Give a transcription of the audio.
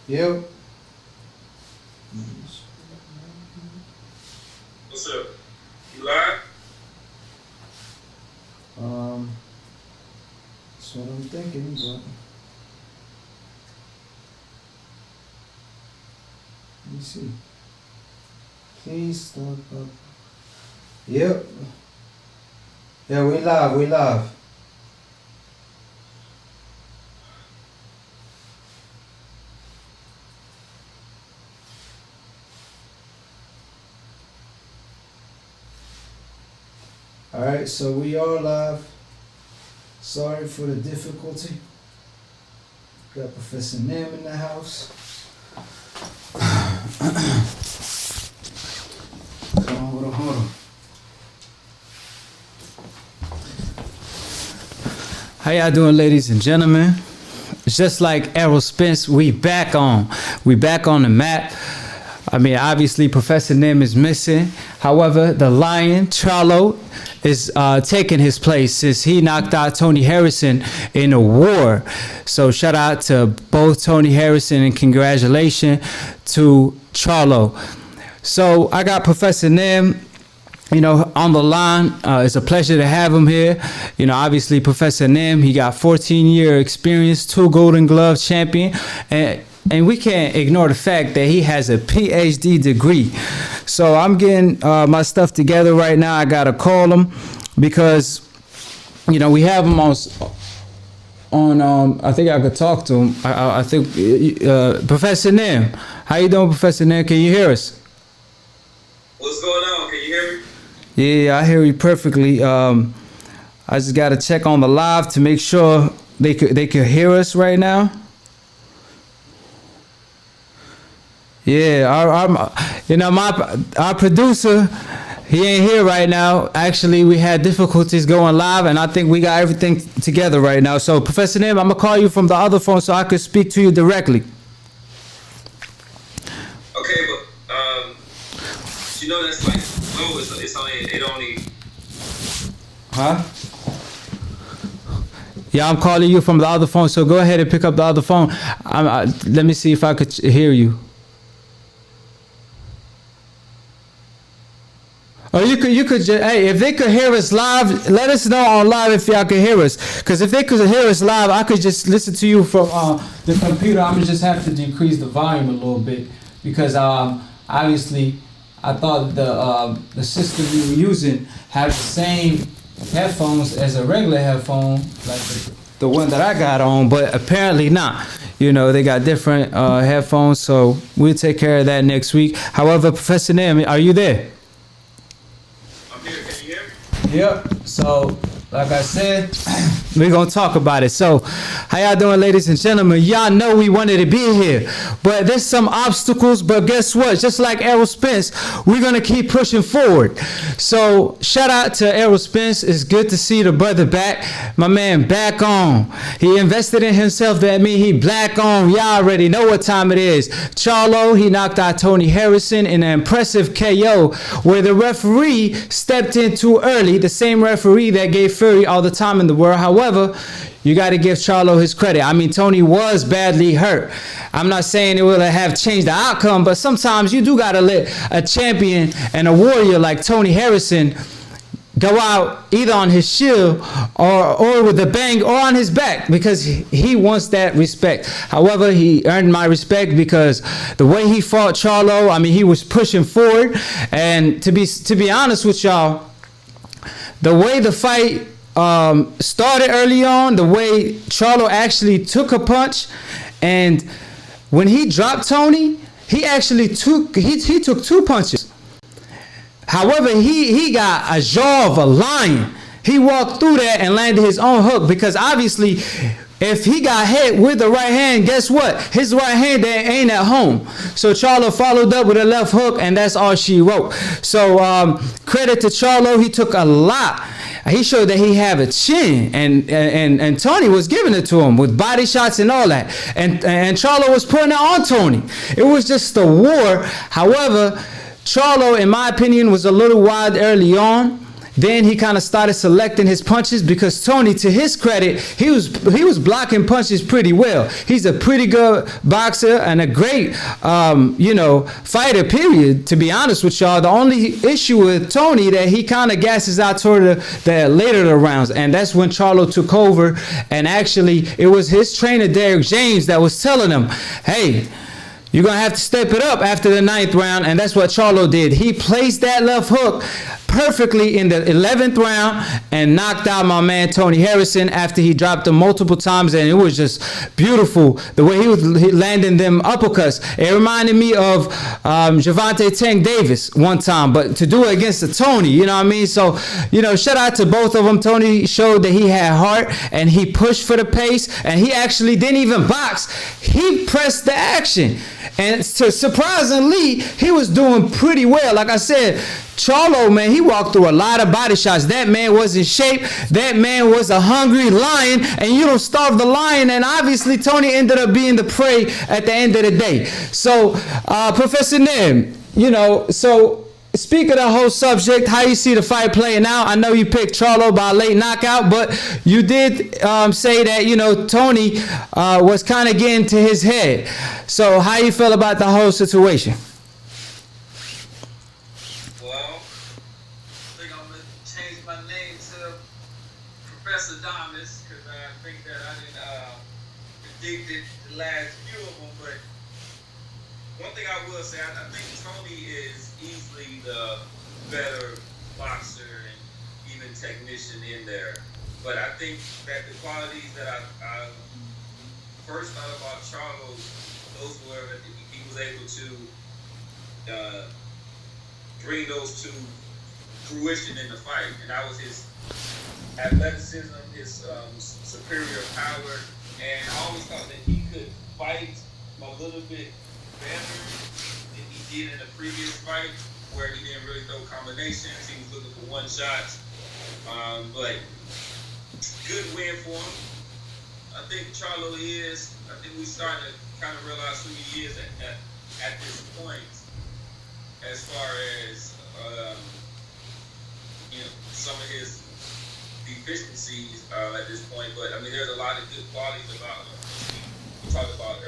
Yep. What's up? You live? That's what I'm thinking, but let me see. Please stop up. Yep. Yeah, we live. Alright, so we are live. Sorry for the difficulty. Got Professor Nam in the house. Hold on. How y'all doing, ladies and gentlemen? It's just like Errol Spence, we back on the map. I mean, obviously Professor Nim is missing. However, the Lion, Charlo, is taking his place since he knocked out Tony Harrison in a war. So shout out to both Tony Harrison and congratulations to Charlo. So I got Professor Nim, on the line. It's a pleasure to have him here. Obviously Professor Nim, he got 14-year experience, 2 Golden Glove champion, and we can't ignore the fact that he has a PhD degree. So I'm getting my stuff together right now. I gotta call him because, we have him on. I think I could talk to him. I think Professor Nim. How you doing, Professor Nim? Can you hear us? What's going on? Can you hear me? Yeah, I hear you perfectly. I just gotta check on the live to make sure they could hear us right now. Yeah, our producer, he ain't here right now. Actually, we had difficulties going live, and I think we got everything together right now. So, Professor Nim, I'm gonna call you from the other phone so I could speak to you directly. Okay, but that's like low. It's only. Huh? Yeah, I'm calling you from the other phone. So go ahead and pick up the other phone. Let me see if I could hear you. Or you could just, hey, if they could hear us live, let us know on live if y'all can hear us. Because if they could hear us live, I could just listen to you from the computer. I'm gonna just have to decrease the volume a little bit because obviously I thought the system we were using had the same headphones as a regular headphone, like the one that I got on, but apparently not. They got different headphones, so we'll take care of that next week. However, Professor Nim, are you there? Can you hear me? Yep. So, like I said, we're going to talk about it. So, how y'all doing, ladies and gentlemen? Y'all know we wanted to be here, but there's some obstacles. But guess what? Just like Errol Spence, we're going to keep pushing forward. So, shout out to Errol Spence. It's good to see the brother back. My man back on. He invested in himself. That means he black on. Y'all already know what time it is. Charlo, he knocked out Tony Harrison in an impressive KO where the referee stepped in too early. The same referee that gave Fury all the time in the world. However, you got to give Charlo his credit. I mean, Tony was badly hurt. I'm not saying it will have changed the outcome, but sometimes you do got to let a champion and a warrior like Tony Harrison go out either on his shield or with a bang or on his back because he wants that respect. However, he earned my respect because the way he fought Charlo, I mean, he was pushing forward. And to be honest with y'all, the way the fight started early on, the way Charlo actually took a punch, and when he dropped Tony, he actually took 2 punches. However, he got a jaw of a lion. He walked through that and landed his own hook because obviously if he got hit with the right hand, guess what? His right hand ain't at home. So Charlo followed up with a left hook, and that's all she wrote. So credit to Charlo. He took a lot. He showed that he had a chin, and Tony was giving it to him with body shots and all that. And Charlo was putting it on Tony. It was just a war. However, Charlo, in my opinion, was a little wild early on. then he kind of started selecting his punches, because Tony, to his credit, he was blocking punches pretty well. He's a pretty good boxer and a great fighter, period, to be honest with y'all. The only issue with Tony that he kind of gasses out toward the later rounds, and that's when Charlo took over. And actually it was his trainer Derek James that was telling him, hey, you're going to have to step it up after the 9th round. And that's what Charlo did. He placed that left hook perfectly in the 11th round and knocked out my man Tony Harrison after he dropped him multiple times. And it was just beautiful the way he was landing them uppercuts. It reminded me of Gervonta Tank Davis one time, but to do it against a Tony, you know what I mean? So, shout out to both of them. Tony showed that he had heart and he pushed for the pace, and he actually didn't even box. He pressed the action. And surprisingly, he was doing pretty well. Like I said, Charlo, man, he walked through a lot of body shots. That man was in shape. That man was a hungry lion, and you don't starve the lion. And obviously, Tony ended up being the prey at the end of the day. So, Professor Nim, so speak of the whole subject, how you see the fight playing out. I know you picked Charlo by a late knockout, but you did say that, Tony was kind of getting to his head. So how you feel about the whole situation? Well, I think I'm going to change my name to Professor Damas, because I think that I didn't predict the last few of them. But one thing I will say, I think Tony is easily the better boxer and even technician in there. But I think that the qualities that I first thought about Charlo, those were that he was able to bring those to fruition in the fight. And that was his athleticism, his superior power. And I always thought that he could fight a little bit better than he did in the previous fight, where he didn't really throw combinations. He was looking for one shots. But good win for him. I think Charlo is, I think we're starting to kind of realize who he is at this point, as far as some of his deficiencies at this point. But I mean, there's a lot of good qualities about him. We talked about earlier.